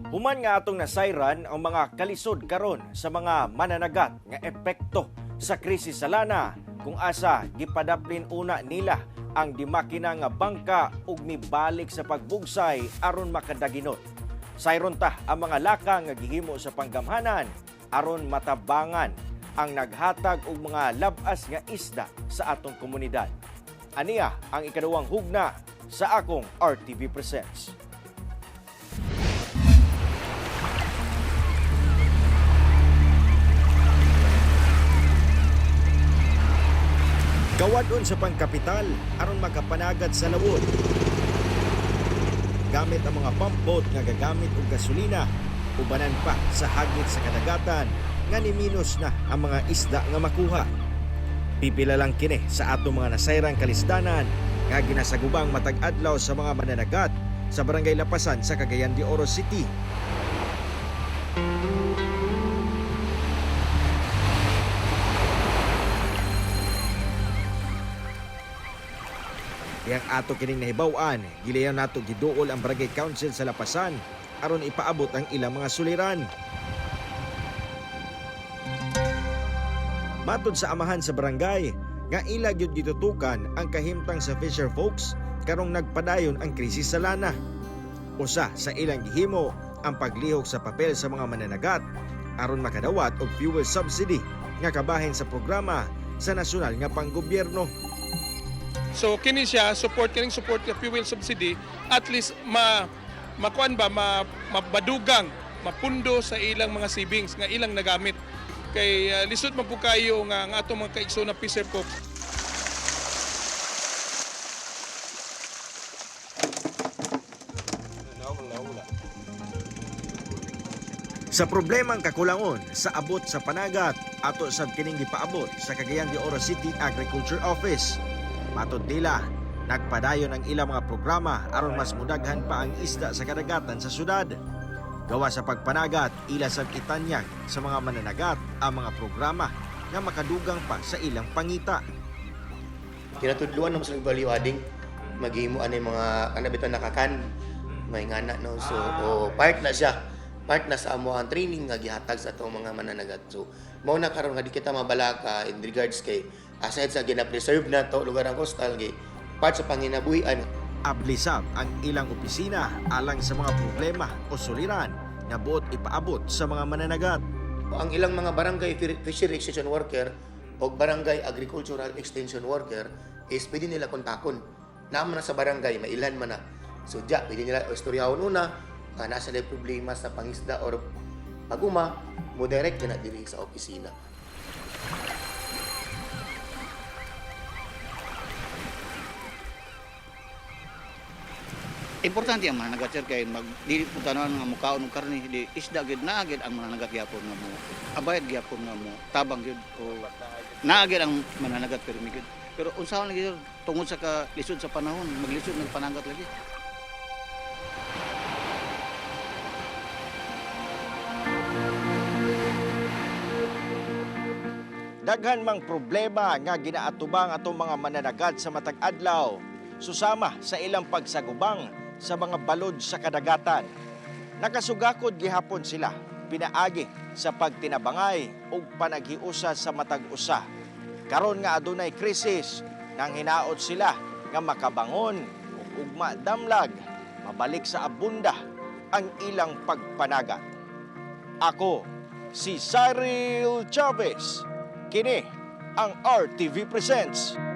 Human nga atong nasayran ang mga kalisod karon sa mga mananagat nga epekto sa krisis sa lana kung asa gipadaplin una nila ang dimakina nga bangka ug mibalik sa pagbugsay aron makadaginot. Sayron ta ang mga laka nga gihimo sa panggamhanan aron matabangan ang naghatag og mga labas nga isda sa atong komunidad. Aniya ang ikaduwang hugna sa akong RTV Presents. Gawadon sa pangkapital aron makapanagad sa lawod. Gamit ang mga pump boat nga gagamit og gasolina, ubanan pa sa hagit sa kadagatan nga niminos na ang mga isda nga makuha. Pipila lang kini sa atong mga nasayrang kalisdanan nga ginasagubang matag adlaw sa mga mananagat sa Barangay Lapasan sa Cagayan de Oro City. Yang ato kining nahibaw-an, gilayaw nato giduol ang Barangay Council sa Lapasan aron ipaabot ang ilang mga suliran. Matod sa amahan sa barangay, nga ila gyud gitutukan ang kahimtang sa fisher folks karong nagpadayon ang krisis sa lana. Usa sa ilang gihimo ang paglihok sa papel sa mga mananagat aron makadawat og fuel subsidy nga kabahin sa programa sa nasyonal nga panggobyerno. So kini siya support ka fuel subsidy at least mabadugang mapundo sa ilang mga savings nga ilang nagamit kay lisod man po kayo nga ang atong mga kaigso na fisher folk. Sa problemang kakulangon sa abot sa panagat ato sab kining gipaabot sa Cagayan de Oro City Agriculture Office. Matod nila, nagpadayon ang ilang mga programa aron mas mudaghan pa ang isda sa kadagatan sa syudad. Gawa sa pagpanagat, ila sa itanyag sa mga mananagat ang mga programa nga makadugang pa sa ilang pangita. Kinatudluan naman sa value adding, maghimo anay mga kanabitan nakakan, may ngana no. So part na siya. Part na sa amo ang training nga gihatag sa atong mga mananagat. So mao na karon nga di kita mabalaka in regards kay aside sa gina-preserve na to lugar ang coastal gi part sa panginabuhian. Ablisab ang ilang opisina alang sa mga problema o suliran nga buot ipaabot sa mga mananagat. Ang ilang mga barangay fishery extension worker o barangay agricultural extension worker is pwede nila kontakon. Naman na sa barangay, mailhan man na. So pwede nila istoryahon una nga nasa na problema sa pangisda or paguma, mo direct na diri sa opisina. Importante ang mga nagatsir kay dili po tanan nga mukaon og karne di isda gyud naagid ang mga nagat gyapon nga mo abayad gyapon nga mo tabang gyud o naagid ang mananagat pirmi gyud pero unsaon lagi tungod sa lisod sa panahon maglisod ng panagat lagi. Daghan mang problema nga ginaatubang atong mga mananagat sa matag adlaw susama sa ilang pagsagubang sa mga balod sa kadagatan. Nakasugakod gihapon sila pinaagi sa pagtinabangay ug panaghiusa sa matag usa. Karon nga adunay krisis nang hinaot sila nga makabangon ug ugma damlag mabalik sa abunda ang ilang pagpanagat. Ako si Cyril Chavez. Kini ang RTV Presents.